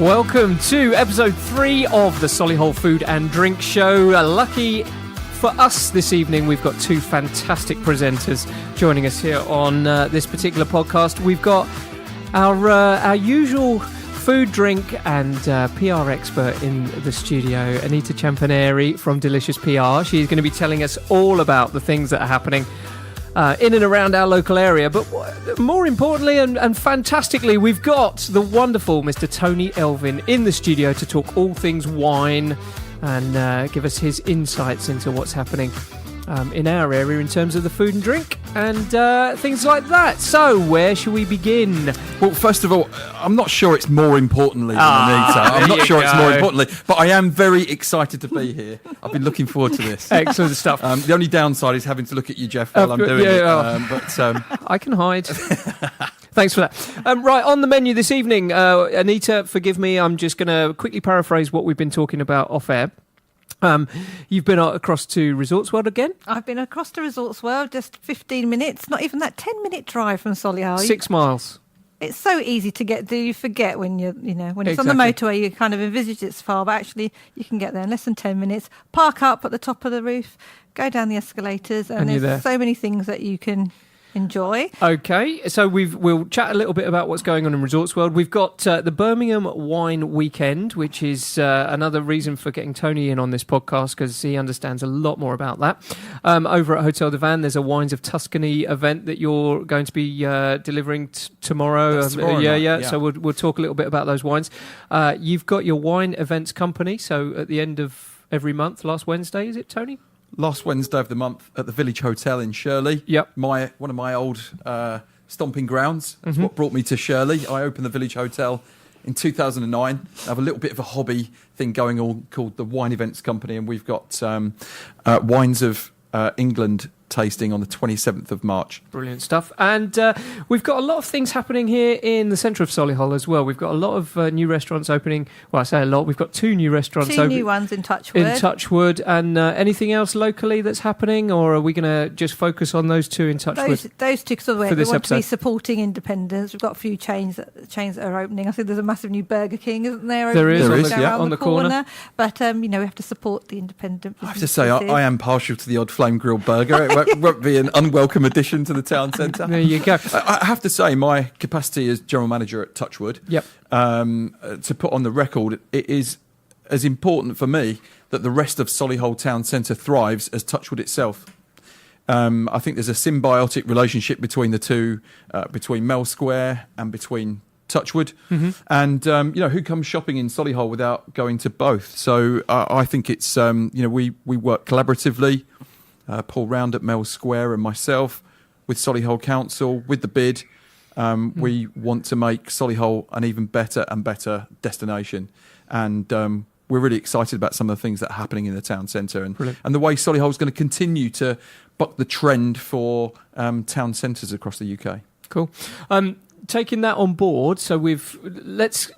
Welcome to episode 3 of the Solihull Food and Drink Show. Lucky for us this evening, we've got 2 fantastic presenters joining us here on this particular podcast. We've got our usual food, drink and PR expert in the studio, Anita from Delicious PR. She's going to be telling us all about the things that are happening in and around our local area. But more importantly and fantastically, we've got the wonderful Mr. Tony Elvin in the studio to talk all things wine and give us his insights into what's happening in our area in terms of the food and drink and things like that. So where shall we begin? Well, first of all, I'm not sure it's more importantly than Anita. I'm not sure it's more importantly, but I am very excited to be here. I've been looking forward to this. Excellent stuff. The only downside is having to look at you, Geoff, while I'm doing it. But I can hide. Thanks for that. Right, on the menu this evening, Anita, forgive me, I'm just going to quickly paraphrase what we've been talking about off air. You've been across to Resorts World again? I've been across to Resorts World, just 15 minutes, not even that 10-minute drive from Solihull. 6 miles. It's so easy to get to. You forget when when it's on the motorway, you kind of envisage it's far, but actually you can get there in less than 10 minutes. Park up at the top of the roof, go down the escalators, and there's so many things that you can enjoy. Okay, so we'll chat a little bit about what's going on in Resorts World. We've got the Birmingham Wine Weekend, which is another reason for getting Tony in on this podcast because he understands a lot more about that. Over at Hotel de Van, there's a Wines of Tuscany event that you're going to be delivering tomorrow. Yeah. So we'll talk a little bit about those wines. You've got your wine events company, so at the end of every month, last Wednesday, is it, Tony? last Wednesday of the month at the Village Hotel in Shirley. Yep. One of my old stomping grounds. That's what brought me to Shirley. I opened the Village Hotel in 2009. I have a little bit of a hobby thing going on called the Wine Events Company, and we've got Wines of England tasting on the 27th of March. Brilliant stuff. And we've got a lot of things happening here in the centre of Solihull as well. We've got a lot of new restaurants opening. Well, I say a lot. We've got 2 new restaurants. 2 new ones in Touchwood. In Touchwood. And anything else locally that's happening, or are we going to just focus on those 2 in Touchwood? Those 2, because we want to be supporting independence. We've got a few chains that are opening. I think there's a massive new Burger King, isn't there? There is on the corner. But, we have to support the independent businesses. I have to say, I am partial to the odd flame grilled burger. It won't be an unwelcome addition to the town centre. There you go. I have to say, my capacity as general manager at Touchwood, to put on the record, it is as important for me that the rest of Solihull town centre thrives as Touchwood itself. I think there's a symbiotic relationship between the 2, between Mel Square and between Touchwood. And who comes shopping in Solihull without going to both? So I think it's we work collaboratively. Paul Round at Mel Square and myself with Solihull Council, with the bid. We want to make Solihull an even better and better destination. And we're really excited about some of the things that are happening in the town centre and the way Solihull is going to continue to buck the trend for town centres across the UK. Cool. Taking that on board, so let's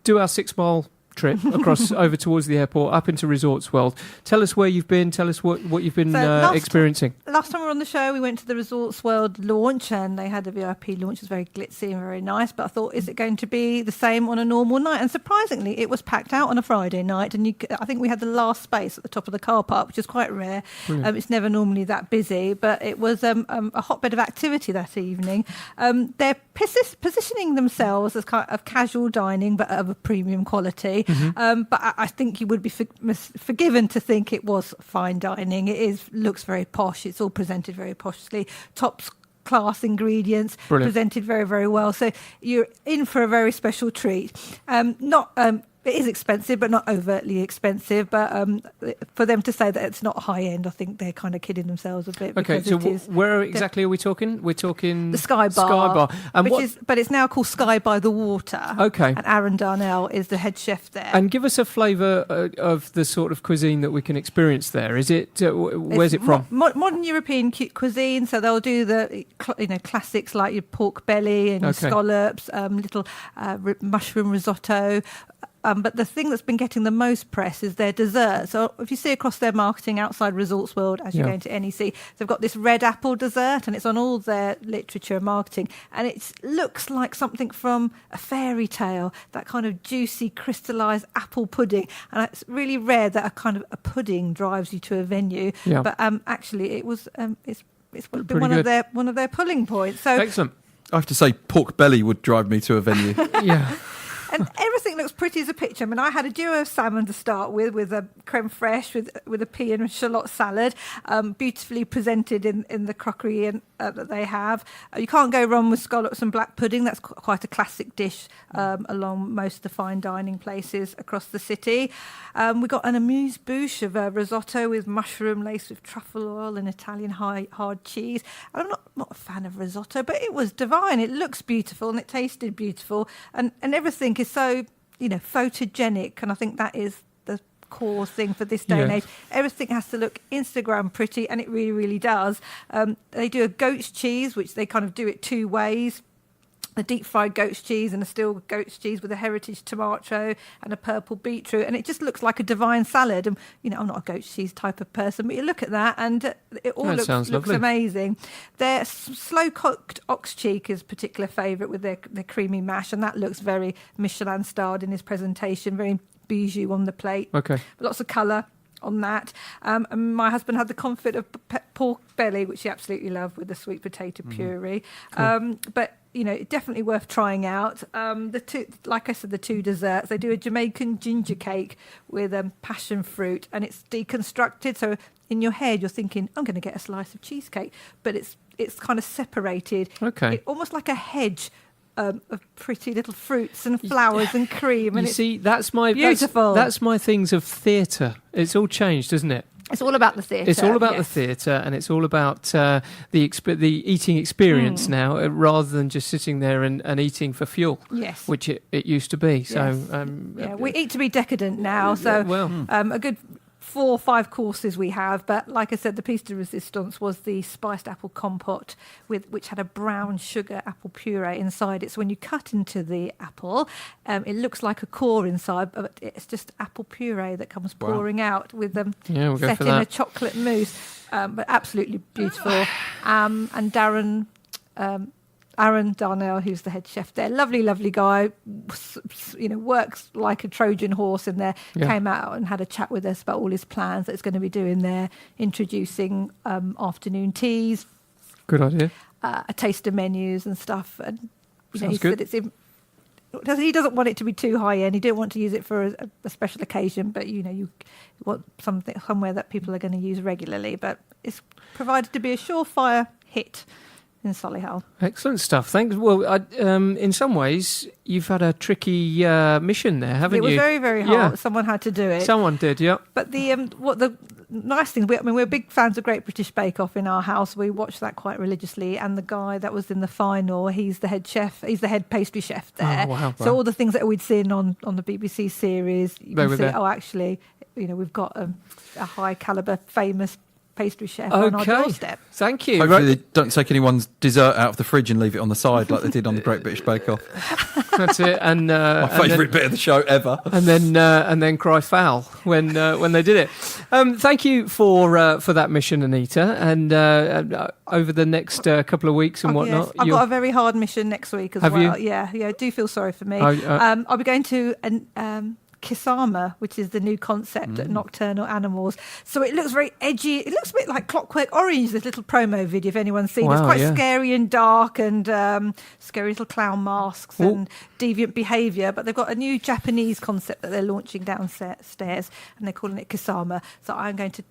do our 6-mile trip across over towards the airport, up into Resorts World. Tell us where you've been. Tell us what you've been experiencing. Last time we were on the show, we went to the Resorts World launch, and they had a VIP launch. It was very glitzy and very nice. But I thought, is it going to be the same on a normal night? And surprisingly, it was packed out on a Friday night, and I think we had the last space at the top of the car park, which is quite rare. It's never normally that busy, but it was a hotbed of activity that evening. They're positioning themselves as kind of casual dining, but of a premium quality. But I think you would be forgiven to think it was fine dining. It looks very posh. It's all presented very poshly. Top class ingredients. Brilliant. Presented very, very well. So you're in for a very special treat. It is expensive, but not overtly expensive. But for them to say that it's not high end, I think they're kind of kidding themselves a bit. Okay, so where exactly are we talking? We're talking the Sky Bar. And but it's now called Sky by the Water. Okay. And Aaron Darnell is the head chef there. And give us a flavour of the sort of cuisine that we can experience there. Is it? Where's it from? Modern European cuisine. So they'll do the classics like your pork belly and scallops, little mushroom risotto. But the thing that's been getting the most press is their dessert. So if you see across their marketing outside Resorts World, as you're going to NEC, they've got this red apple dessert, and it's on all their literature and marketing. And it looks like something from a fairy tale, that kind of juicy, crystallised apple pudding. And it's really rare that a pudding drives you to a venue. Yeah. But actually, it's been one of their pulling points. So excellent. I have to say, pork belly would drive me to a venue. Yeah. And everything looks pretty as a picture. I mean, I had a duo of salmon to start with a creme fraiche with a pea and shallot salad, beautifully presented in the crockery that they have. You can't go wrong with scallops and black pudding. That's quite a classic dish along most of the fine dining places across the city. We got an amuse-bouche of a risotto with mushroom laced with truffle oil and Italian hard cheese. I'm not a fan of risotto, but it was divine. It looks beautiful and it tasted beautiful, and everything is so, photogenic, and I think that is the core thing for this day and age. Everything has to look Instagram pretty, and it really, really does. They do a goat's cheese, which they kind of do it two ways. A deep fried goat's cheese and a still goat's cheese with a heritage tomato and a purple beetroot, and it just looks like a divine salad. And I'm not a goat's cheese type of person, but you look at that and it all looks amazing. Their slow cooked ox cheek is a particular favourite with their creamy mash, and that looks very Michelin starred in his presentation, very bijou on the plate. Okay, lots of colour on that. And my husband had the comfort of pork belly, which he absolutely loved, with the sweet potato puree. Cool. But definitely worth trying out. The two desserts. They do a Jamaican ginger cake with passion fruit, and it's deconstructed. So in your head, you're thinking, I'm going to get a slice of cheesecake, but it's kind of separated. Okay, almost like a hedge of pretty little fruits and flowers and cream. And that's my beautiful. That's my things of theatre. It's all changed, isn't it? It's all about the theatre. It's all about the theatre, and it's all about the eating experience now, rather than just sitting there and eating for fuel. Yes, which it used to be. So we eat to be decadent now. So a good 4 or 5 courses we have, but like I said, the piece de resistance was the spiced apple compote which had a brown sugar apple puree inside it. So when you cut into the apple, it looks like a core inside, but it's just apple puree that comes pouring out with them set in a chocolate mousse. But absolutely beautiful. And Aaron Darnell, who's the head chef there, lovely, lovely guy, works like a Trojan horse in there, came out and had a chat with us about all his plans that he's going to be doing there, introducing afternoon teas. Good idea. A taste of menus and stuff. And Sounds good. Said he doesn't want it to be too high-end. He didn't want to use it for a special occasion, but, you want somewhere that people are going to use regularly. But it's provided to be a surefire hit in Solihull. Excellent stuff. Thanks. Well, in some ways, you've had a tricky mission there, haven't you? It was very, very hard. Yeah. Someone had to do it. Someone did, yeah. But the nice thing, we're big fans of Great British Bake Off in our house. We watch that quite religiously. And the guy that was in the final, he's the head chef. He's the head pastry chef there. Oh, wow. So all the things that we'd seen on the BBC series, you can see, actually, we've got a high caliber, famous pastry chef on our doorstep. Thank you. Hopefully they don't take anyone's dessert out of the fridge and leave it on the side like they did on the Great British Bake Off. That's it. And my favourite bit of the show ever. And then cry foul when they did it. Thank you for that mission, Anita. And over the next couple of weeks and whatnot, yes. I've got a very hard mission next week as well. Have you? Yeah. Do feel sorry for me. I'll be going to Kisama, which is the new concept at Nocturnal Animals. So it looks very edgy. It looks a bit like Clockwork Orange, this little promo video, if anyone's seen it. It's quite scary and dark, and scary little clown masks and deviant behaviour. But they've got a new Japanese concept that they're launching downstairs, and they're calling it Kisama. So I'm going to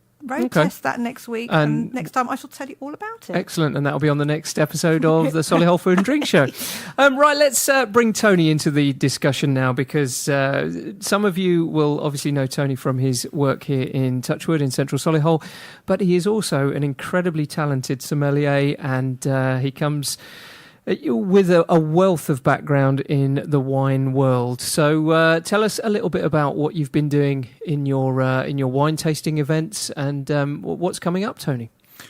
test that next week, and next time I shall tell you all about it. Excellent, and that'll be on the next episode of the Solihull Food and Drink Show. Right, let's bring Tony into the discussion now, because some of you will obviously know Tony from his work here in Touchwood in central Solihull, but he is also an incredibly talented sommelier, and he comes with a wealth of background in the wine world. So tell us a little bit about what you've been doing in your wine tasting events, and what's coming up, Tony.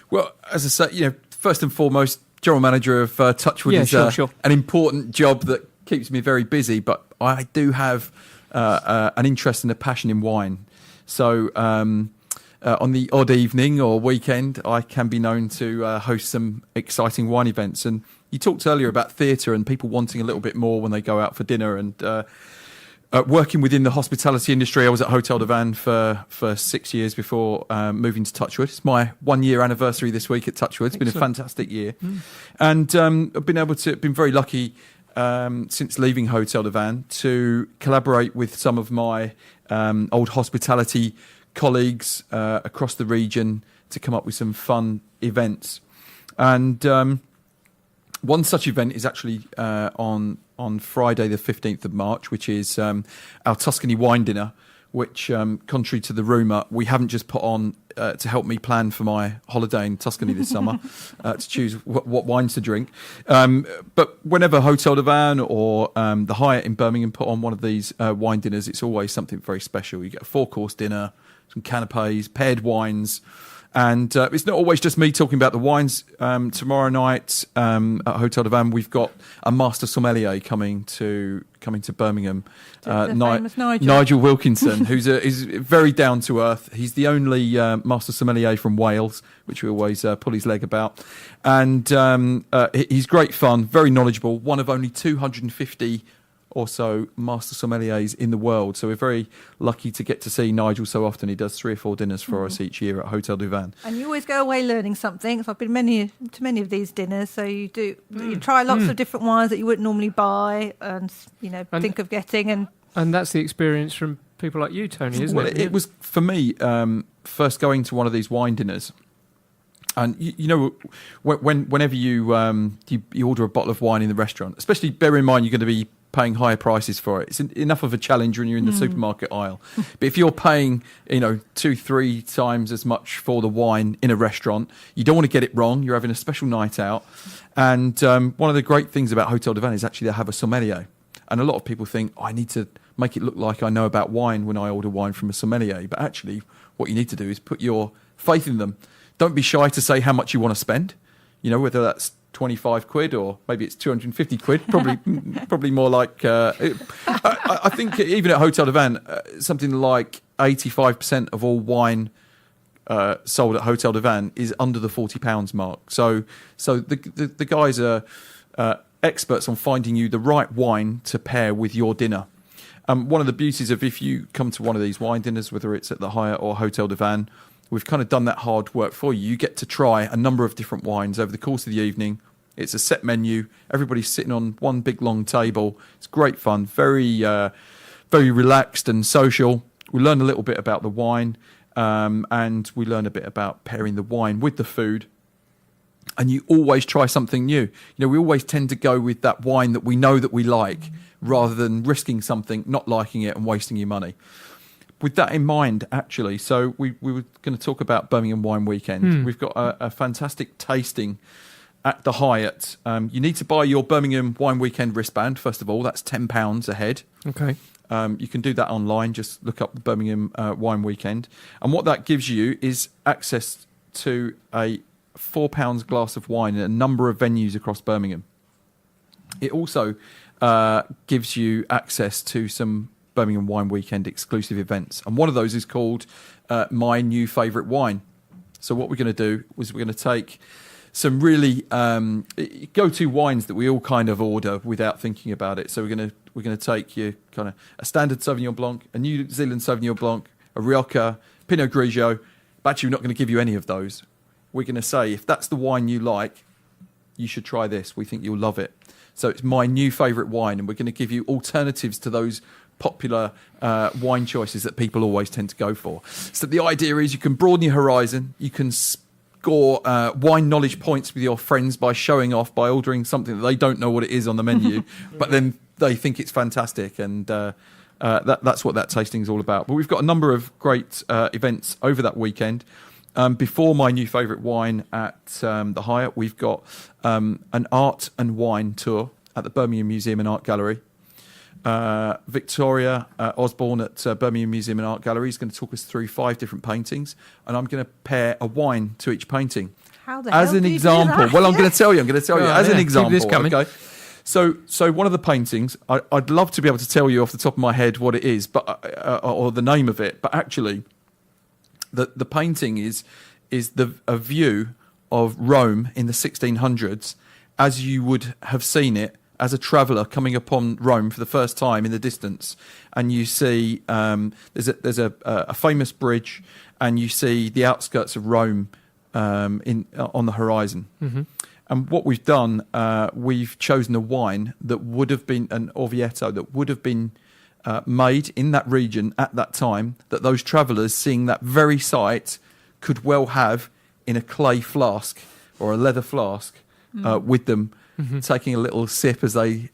Well, as I say, first and foremost, general manager of Touchwood is an important job that keeps me very busy, but I do have an interest and a passion in wine. So on the odd evening or weekend, I can be known to host some exciting wine events. And you talked earlier about theatre and people wanting a little bit more when they go out for dinner. And working within the hospitality industry, I was at Hotel de Van for 6 years before moving to Touchwood. It's my 1 year anniversary this week at Touchwood. It's been a fantastic year. And I've been very lucky since leaving Hotel de Van to collaborate with some of my old hospitality colleagues across the region to come up with some fun events. And one such event is actually on Friday the 15th of March, which is our Tuscany wine dinner, which, contrary to the rumour, we haven't just put on to help me plan for my holiday in Tuscany this summer, to choose what wines to drink. But whenever Hotel de Van or the Hyatt in Birmingham put on one of these wine dinners, it's always something very special. You get a 4-course dinner, some canapés, paired wines. And it's not always just me talking about the wines. Tomorrow night at Hotel de Van, we've got a master sommelier coming to Birmingham. Nigel Wilkinson, who's very down to earth. He's the only master sommelier from Wales, which we always pull his leg about. And he's great fun, very knowledgeable. One of only 250 or so master sommeliers in the world. So we're very lucky to get to see Nigel so often. He does 3 or 4 dinners for us each year at Hotel du Van. And you always go away learning something. So I've been to many of these dinners. So you try lots of different wines that you wouldn't normally buy and think of getting. And that's the experience from people like you, Tony, isn't it? It was, for me, first going to one of these wine dinners. And whenever you order a bottle of wine in the restaurant, especially bear in mind you're going to be paying higher prices for it. It's enough of a challenge when you're in the supermarket aisle. But if you're paying, 2-3 times as much for the wine in a restaurant, you don't want to get it wrong. You're having a special night out. And one of the great things about Hotel de Van is actually they have a sommelier. And a lot of people think, I need to make it look like I know about wine when I order wine from a sommelier. But actually, what you need to do is put your faith in them. Don't be shy to say how much you want to spend, whether that's 25 quid or maybe it's 250 quid, probably more like, I think even at Hotel de Van, something like 85% of all wine sold at Hotel de Van is under the £40 mark. So the guys are experts on finding you the right wine to pair with your dinner. One of the beauties of if you come to one of these wine dinners, whether it's at the Hyatt or Hotel de Van, we've kind of done that hard work for you. You get to try a number of different wines over the course of the evening. It's a set menu. Everybody's sitting on one big long table. It's great fun, very relaxed and social. We learn a little bit about the wine, and we learn a bit about pairing the wine with the food. And you always try something new. We always tend to go with that wine that we know that we like, rather than risking something, not liking it and wasting your money. With that in mind, actually, so we were going to talk about Birmingham Wine Weekend. We've got a fantastic tasting at the Hyatt. You need to buy your Birmingham Wine Weekend wristband, first of all. That's £10 a head. Okay. You can do that online. Just look up the Birmingham Wine Weekend. And what that gives you is access to a £4 glass of wine in a number of venues across Birmingham. It also gives you access to some Birmingham Wine Weekend exclusive events, and one of those is called My New Favourite Wine. So what we're going to do is we're going to take some really go-to wines that we all kind of order without thinking about it. So we're going to take you kind of a standard Sauvignon Blanc, a New Zealand Sauvignon Blanc, a Rioja, Pinot Grigio. But actually, we're not going to give you any of those. We're going to say, if that's the wine you like, you should try this. We think you'll love it. So it's my new favourite wine, and we're going to give you alternatives to those popular wine choices that people always tend to go for. So the idea is you can broaden your horizon. You can score wine knowledge points with your friends by showing off, by ordering something that they don't know what it is on the menu, but then they think it's fantastic. And that's what that tasting is all about. But we've got a number of great events over that weekend. Before my new favourite wine at the Hyatt, we've got an art and wine tour at the Birmingham Museum and Art Gallery. Victoria Osborne at Birmingham Museum and Art Gallery is going to talk us through 5 different paintings, and I'm going to pair a wine to each painting. How the hell as an do you example? do that? Well, I'm going to tell you. As an example. Keep this coming. Okay. So one of the paintings, I'd love to be able to tell you off the top of my head what it is, but or the name of it. But actually, the painting is a view of Rome in the 1600s, as you would have seen it as a traveller coming upon Rome for the first time in the distance, and you see there's a famous bridge, and you see the outskirts of Rome on the horizon. Mm-hmm. And what we've done, we've chosen a wine that would have been an Orvieto that would have been made in that region at that time, that those travellers seeing that very sight could well have in a clay flask or a leather flask with them, taking a little sip as they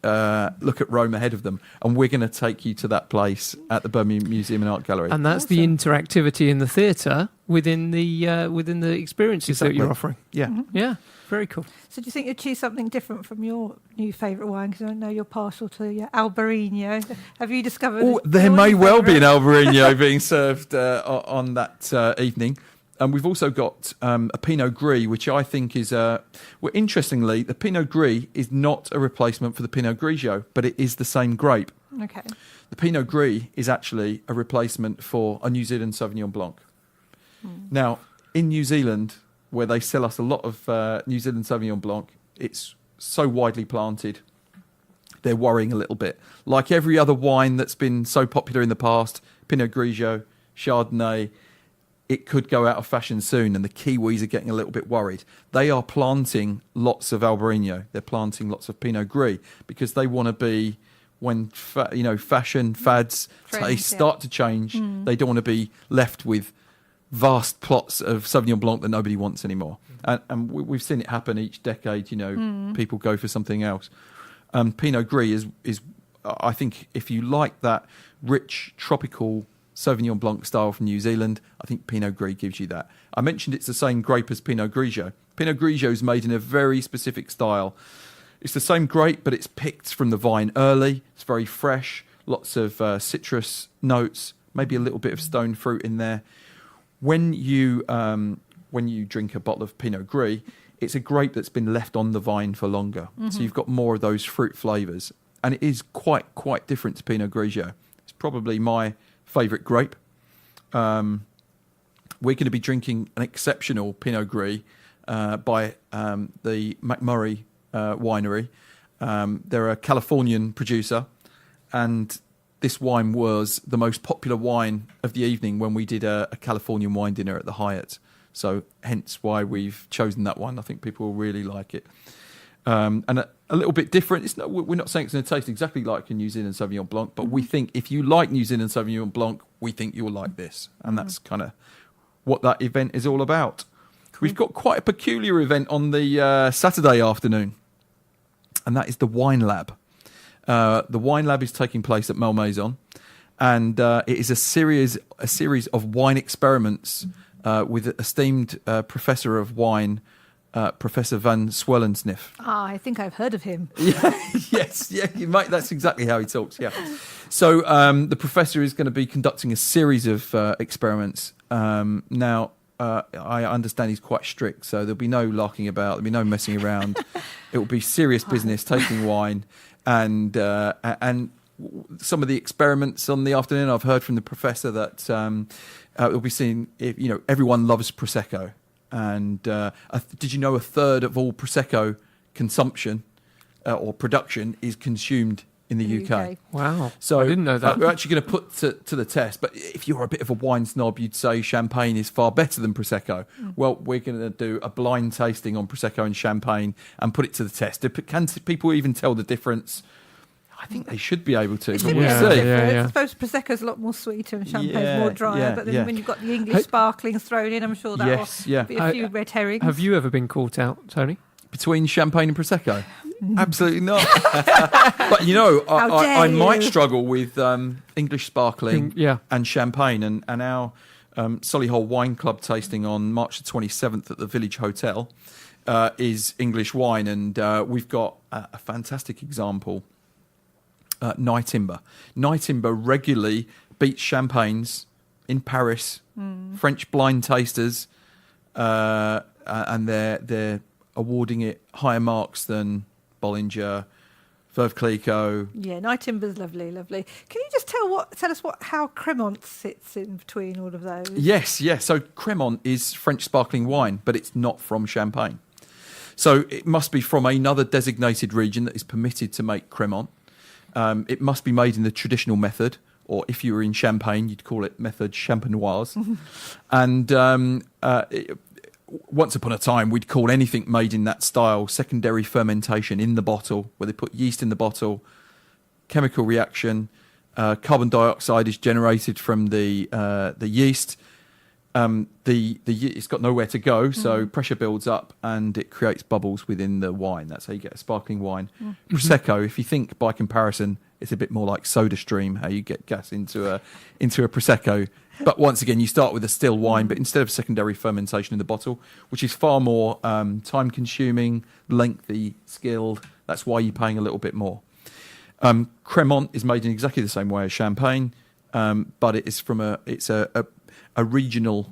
look at Rome ahead of them. And we're going to take you to that place at the Birmingham Museum and Art Gallery. And that's the interactivity in the theatre within the experiences that you're offering. Yeah. Mm-hmm. Yeah. Very cool. So do you think you'd choose something different from your new favourite wine? Because I know you're partial to your Albarino. Have you discovered... Oh, there may well be an Albarino being served on that evening. And we've also got a Pinot Gris, which I think is... interestingly, the Pinot Gris is not a replacement for the Pinot Grigio, but it is the same grape. Okay. The Pinot Gris is actually a replacement for a New Zealand Sauvignon Blanc. Now, in New Zealand, where they sell us a lot of New Zealand Sauvignon Blanc, it's so widely planted, they're worrying a little bit. Like every other wine that's been so popular in the past, Pinot Grigio, Chardonnay, it could go out of fashion soon, and the Kiwis are getting a little bit worried. They are planting lots of Albarino. They're planting lots of Pinot Gris because they want to be, when fashion fads start to change, they don't want to be left with vast plots of Sauvignon Blanc that nobody wants anymore. And we've seen it happen each decade. People go for something else. Pinot Gris is, I think, if you like that rich tropical Sauvignon Blanc style from New Zealand, I think Pinot Gris gives you that. I mentioned it's the same grape as Pinot Grigio. Pinot Grigio is made in a very specific style. It's the same grape, but it's picked from the vine early. It's very fresh, lots of citrus notes, maybe a little bit of stone fruit in there. When you drink a bottle of Pinot Gris, it's a grape that's been left on the vine for longer. Mm-hmm. So you've got more of those fruit flavours. And it is quite different to Pinot Grigio. It's probably my favourite grape. We're going to be drinking an exceptional Pinot Gris by the McMurray winery. They're a Californian producer, and this wine was the most popular wine of the evening when we did a Californian wine dinner at the Hyatt. So hence why we've chosen that one. I think people will really like it. And a little bit different. We're not saying it's going to taste exactly like a New Zealand Sauvignon Blanc, but we think if you like New Zealand Sauvignon Blanc, we think you'll like this. And that's kind of what that event is all about. Cool. We've got quite a peculiar event on the Saturday afternoon, and that is the Wine Lab. The Wine Lab is taking place at Malmaison, and it is a series of wine experiments with esteemed professor of wine, Professor Van Swellensniff. I think I've heard of him. Yes, you might. That's exactly how he talks. Yeah. So the professor is going to be conducting a series of experiments. Now, I understand he's quite strict, so there'll be no larking about. There'll be no messing around. It will be serious business, taking wine, and some of the experiments on the afternoon. I've heard from the professor that we'll be seeing. Everyone loves Prosecco. And did you know a third of all Prosecco consumption or production is consumed in the UK? Wow. So I didn't know that. We're actually going to put to the test. But if you're a bit of a wine snob, you'd say champagne is far better than Prosecco. Well, we're going to do a blind tasting on Prosecco and champagne and put it to the test. Can people even tell the difference? I think they should be able to. It but should we'll be see. I suppose Prosecco's a lot more sweeter and champagne's more drier. But then when you've got the English sparklings thrown in, I'm sure that'll be a few red herrings. Have you ever been caught out, Tony? Between champagne and Prosecco? Absolutely not. But I might struggle with English sparkling and champagne. And our Solihull Wine Club tasting on March the 27th at the Village Hotel is English wine. And we've got a fantastic example. Night Timber regularly beats champagnes in Paris, French blind tasters, and they're awarding it higher marks than Bollinger, Veuve Clicquot. Yeah, Night Timber's lovely. Can you just tell us how Cremant sits in between all of those? Yes. So Cremant is French sparkling wine, but it's not from Champagne. So it must be from another designated region that is permitted to make Cremant. It must be made in the traditional method, or if you were in Champagne, you'd call it method champenoise. And once upon a time, we'd call anything made in that style secondary fermentation in the bottle, where they put yeast in the bottle, chemical reaction, carbon dioxide is generated from the yeast. It's got nowhere to go, so pressure builds up and it creates bubbles within the wine. That's how you get a sparkling wine. Prosecco, if you think by comparison, it's a bit more like Soda Stream, how you get gas into a Prosecco. But once again, you start with a still wine, but instead of secondary fermentation in the bottle, which is far more time-consuming, lengthy, skilled, that's why you're paying a little bit more. Cremant is made in exactly the same way as Champagne, but it is from a regional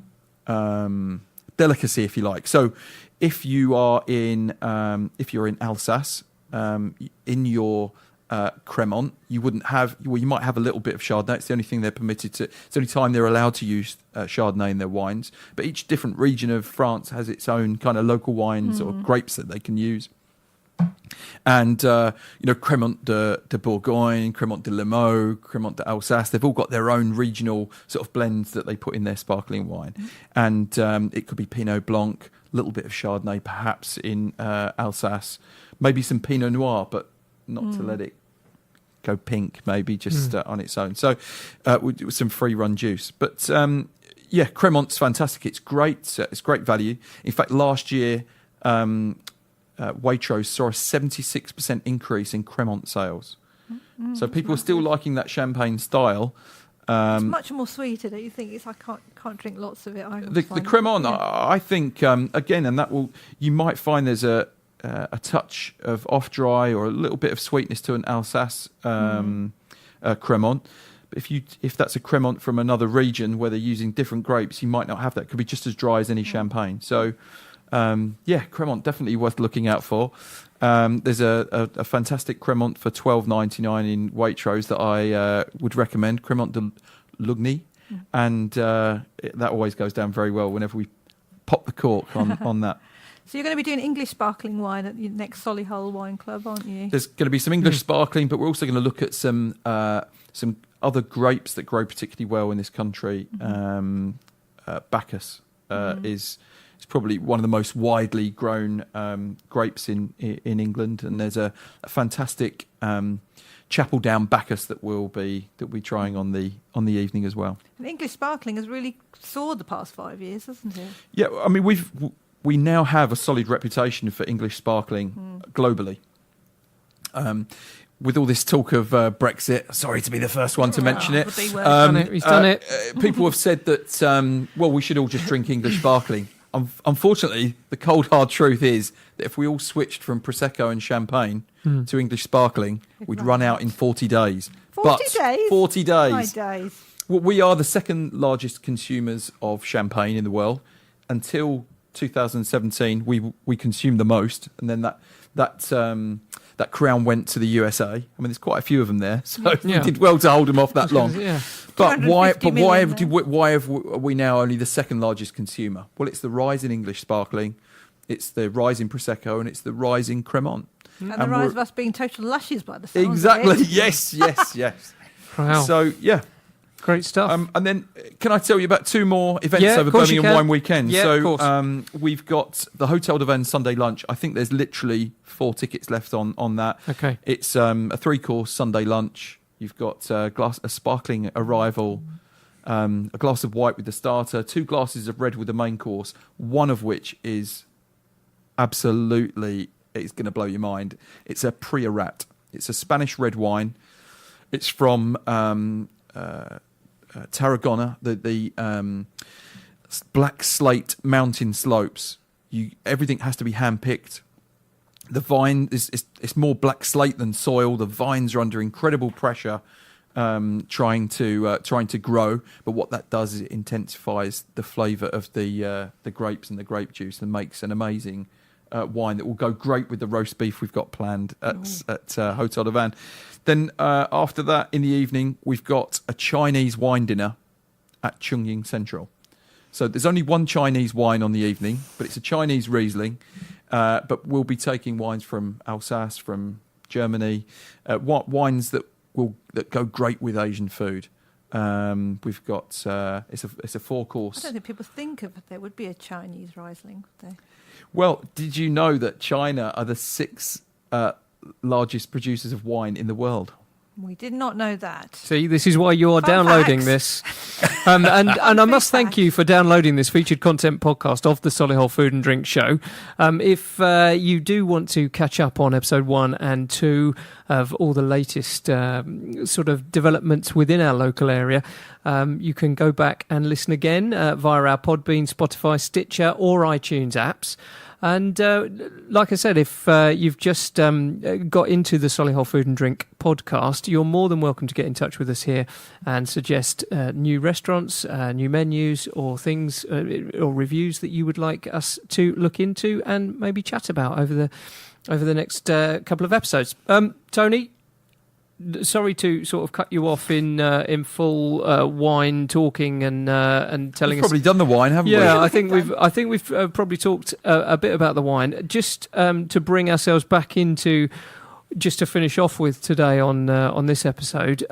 delicacy, if you like. So, if you're in Alsace, in your Cremant, you wouldn't have. Well, you might have a little bit of Chardonnay. It's the only thing they're permitted to. It's the only time they're allowed to use Chardonnay in their wines. But each different region of France has its own kind of local wines or grapes that they can use. And Cremant de Bourgogne, Cremant de Limoux, Cremant de Alsace, they've all got their own regional sort of blends that they put in their sparkling wine. And it could be Pinot Blanc, a little bit of Chardonnay perhaps in Alsace, maybe some Pinot Noir, but not to let it go pink, maybe just on its own. So with some free run juice. But Cremant's fantastic. It's great. It's great value. In fact, last year, Waitrose saw a 76% increase in Cremant sales. So people are still liking that champagne style. It's much more sweeter, don't you think? I can't drink lots of it. The Cremant, I think, again, and you might find there's a touch of off-dry or a little bit of sweetness to an Alsace Cremant. But if that's a Cremant from another region where they're using different grapes, you might not have that. It could be just as dry as any champagne. So, Cremant definitely worth looking out for. There's a fantastic Cremant for $12.99 in Waitrose that I would recommend, Cremant de Lugny, and that always goes down very well whenever we pop the cork on that. So you're going to be doing English sparkling wine at your next Solihull Wine Club, aren't you? There's going to be some English sparkling, but we're also going to look at some other grapes that grow particularly well in this country. Bacchus is probably one of the most widely grown grapes in England, and there's a fantastic Chapel Down Bacchus that we'll be trying on the evening as well. And English sparkling has really soared the past 5 years, hasn't it? Yeah, I mean we now have a solid reputation for English sparkling globally. With all this talk of Brexit, sorry to be the first one to mention it. He's done it. People have said that, we should all just drink English sparkling. Unfortunately, the cold, hard truth is that if we all switched from Prosecco and Champagne to English sparkling, we'd run out in 40 days. 40 days? 40 days. My days. Well, we are the second largest consumers of champagne in the world. Until 2017, we consumed the most, and then that crown went to the USA. I mean, there's quite a few of them there, so we did well to hold them off that long. But why are we now only the second largest consumer? Well, it's the rise in English sparkling, it's the rise in Prosecco, and it's the rise in Cremant. And the rise of us being total lushes by the sound exactly. of it. Yes. Wow. So great stuff. And then, can I tell you about two more events over of course Birmingham Wine Weekend? Yeah, so, of course. We've got the Hotel de Vannes Sunday lunch. I think there's literally 4 tickets left on that. Okay. It's a 3-course Sunday lunch. You've got a sparkling arrival, a glass of white with the starter, 2 glasses of red with the main course, one of which is absolutely, it's going to blow your mind. It's a Priorat. It's a Spanish red wine. It's from Tarragona, the black slate mountain slopes. Everything has to be hand-picked. The vine it's more black slate than soil. The vines are under incredible pressure, trying to grow. But what that does is it intensifies the flavour of the grapes and the grape juice and makes an amazing wine that will go great with the roast beef we've got planned at Hotel de Van. Then after that, in the evening, we've got a Chinese wine dinner at Chung Ying Central. So there's only one Chinese wine on the evening, but it's a Chinese Riesling. But we'll be taking wines from Alsace, from Germany, wines that go great with Asian food. We've got it's a 4-course. I don't think people think of there would be a Chinese Riesling, would they? Well, did you know that China are the 6th largest producers of wine in the world? We did not know that. See, this is why you are downloading this. And I must thank you for downloading this featured content podcast of the Solihull Food and Drink Show. If you do want to catch up on episode 1 and 2 of all the latest sort of developments within our local area, you can go back and listen again via our Podbean, Spotify, Stitcher or iTunes apps. And like I said, if you've just got into the Solihull Food and Drink podcast, you're more than welcome to get in touch with us here and suggest new restaurants, new menus or things or reviews that you would like us to look into and maybe chat about over the next couple of episodes. Tony, sorry to sort of cut you off in full wine talking and telling We've us. probably done the wine, haven't we? Yeah, I think we've probably talked a bit about the wine. Just to bring ourselves back into, just to finish off with today on this episode.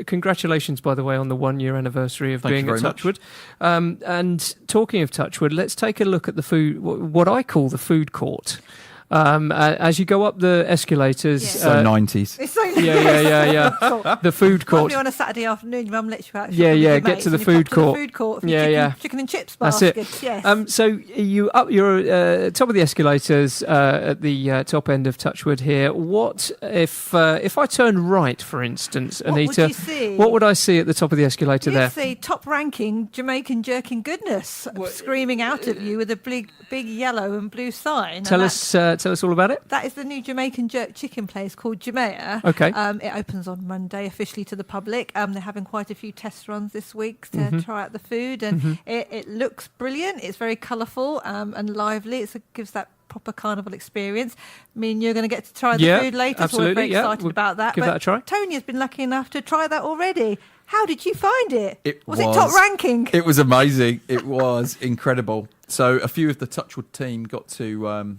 Congratulations, by the way, on the 1-year anniversary of being at Touchwood. And talking of Touchwood, let's take a look at the food. What I call the food court. As you go up the escalators, So 90s. It's so yeah. The food court. Probably on a Saturday afternoon, your mum lets you out. Get to the food court. The food court. For chicken and chips basket. That's it. Yes. So you up your top of the escalators at the top end of Touchwood here. What if I turn right, for instance, Anita? What would you see? What would I see at the top of the escalator there? You'd see top-ranking Jamaican jerking goodness screaming out at you with a big yellow and blue sign. Tell us all about it. That is the new Jamaican jerk chicken place called JAMAYA. Okay. It opens on Monday officially to the public. They're having quite a few test runs this week to try out the food, and it looks brilliant. It's very colourful and lively. It gives that proper carnival experience. I mean, you're going to get to try the food later, absolutely, so we're very excited about that. Give that a try. Tony has been lucky enough to try that already. How did you find it? Was it top ranking? It was amazing. It was incredible. So a few of the Touchwood team got to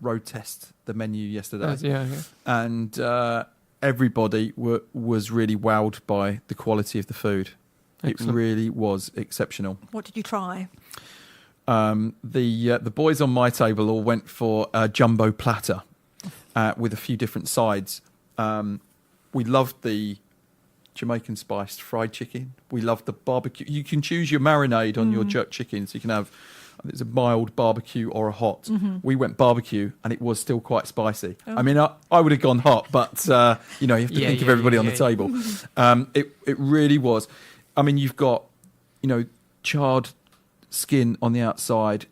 road test the menu yesterday. And everybody was really wowed by the quality of the food. Excellent. It really was exceptional. What did you try? The boys on my table all went for a jumbo platter with a few different sides. We loved the Jamaican spiced fried chicken. We loved the barbecue. You can choose your marinade on your jerk chicken, so you can have it's a mild barbecue or a hot. We went barbecue, and it was still quite spicy. I mean, I would have gone hot, but you have to think of everybody on the table. It really was. I mean, you've got charred skin on the outside,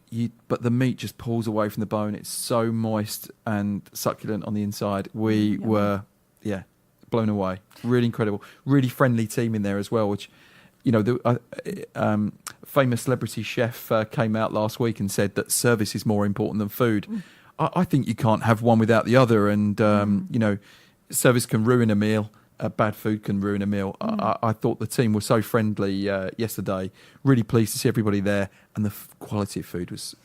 but the meat just pulls away from the bone. It's so moist and succulent on the inside. We were blown away. Really incredible. Really friendly team in there as well, which the famous celebrity chef came out last week and said that service is more important than food. I think you can't have one without the other, and service can ruin a meal. Bad food can ruin a meal. I thought the team was so friendly yesterday. Really pleased to see everybody there, and the quality of food was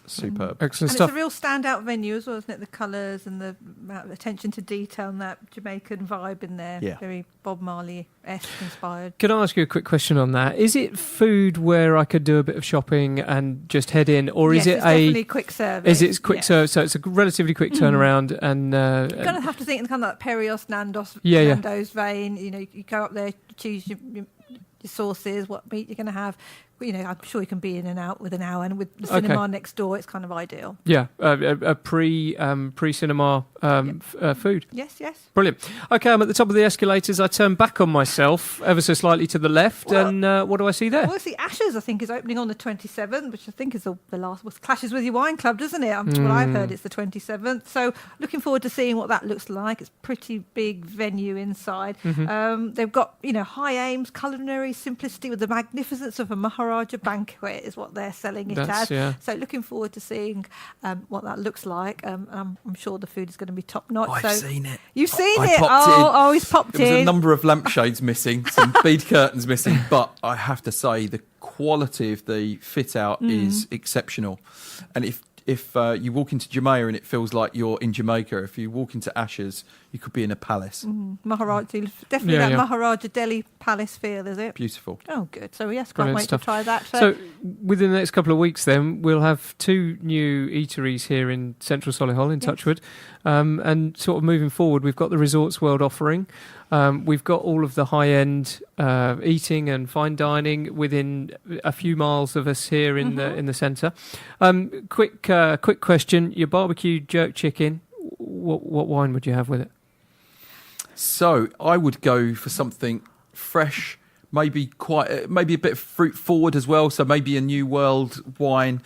superb. Excellent and stuff. It's a real standout venue as well, isn't it? The colours and the amount of attention to detail and that Jamaican vibe in there. Yeah. Very Bob Marley-esque inspired. Can I ask you a quick question on that? Is it food where I could do a bit of shopping and just head in, or is it it's definitely quick service? Is it quick service? So it's a relatively quick turnaround, and you're going to have to think in kind of that Perios Nando's vein. You go up there, choose your sauces, what meat you're going to have. I'm sure you can be in and out with an hour, and with the cinema next door, it's kind of ideal. Yeah, a pre-cinema food. Yes. Brilliant. Okay, I'm at the top of the escalators. I turn back on myself ever so slightly to the left, and what do I see there? Well, the Ashes, I think, is opening on the 27th, which I think is the last. Well, clashes with your wine club, doesn't it? What I've heard, it's the 27th. So looking forward to seeing what that looks like. It's a pretty big venue inside. They've got high aims, culinary very simplicity with the magnificence of a Maharaja banquet is what they're selling it as. Yeah. So looking forward to seeing what that looks like. I'm sure the food is going to be top notch. I've seen it. You've seen I it? popped in. Oh, he's popped There was in. a number of lampshades missing, some bead curtains missing, but I have to say the quality of the fit out is exceptional. And if you walk into JAMAYA and it feels like you're in Jamaica, if you walk into Ashes, you could be in a palace. Maharaja, definitely that Maharaja Delhi Palace feel, is it? Beautiful. Oh, good. So yes, can't Brilliant wait stuff. to try that. So within the next couple of weeks then, we'll have 2 new eateries here in central Solihull in Touchwood. And sort of moving forward, we've got the Resorts World offering. We've got all of the high-end eating and fine dining within a few miles of us here in the centre. Quick question: your barbecue jerk chicken, what wine would you have with it? So I would go for something fresh, maybe a bit fruit forward as well. So maybe a New World wine,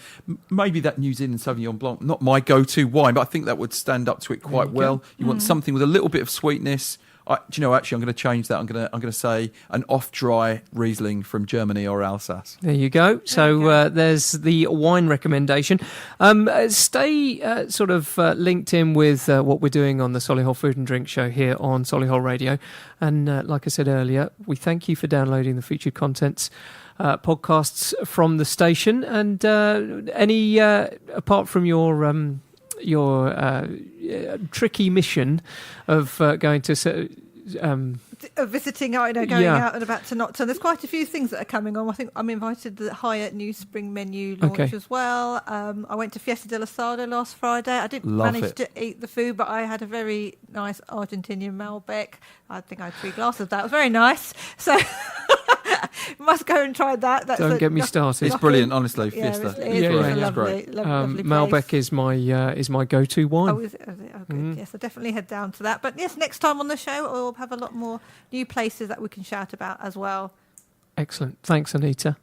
maybe that New Zealand Sauvignon Blanc. Not my go-to wine, but I think that would stand up to it quite well. You want something with a little bit of sweetness. Actually, I'm going to change that. I'm going to say an off-dry Riesling from Germany or Alsace. There you go. So there's the wine recommendation. Stay sort of linked in with what we're doing on the Solihull Food and Drink Show here on Solihull Radio. And like I said earlier, we thank you for downloading the featured contents podcasts from the station. And any apart from your tricky mission of going to visiting, going out and about to Notton. There's quite a few things that are coming on. I think I'm invited to the Hyatt new spring menu launch as well. I went to Fiesta del Asado last Friday. I didn't manage to eat the food, but I had a very nice Argentinian Malbec. I think I had 3 glasses of that. It was very nice. So must go and try that. Don't get me started. It's brilliant, honestly. Fiesta. It's great. Lovely Malbec place. is my go-to wine. Oh, is it? Oh, good. Yes, I'll definitely head down to that. But yes, next time on the show, we'll have a lot more new places that we can shout about as well. Excellent. Thanks, Anita.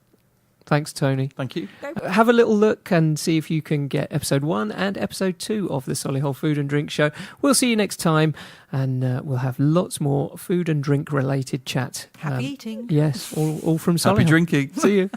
Thanks, Tony. Thank you. Have a little look and see if you can get episode 1 and episode 2 of the Solihull Food and Drink Show. We'll see you next time, and we'll have lots more food and drink related chat. Happy eating. Yes, all from Solihull. Happy drinking. See you.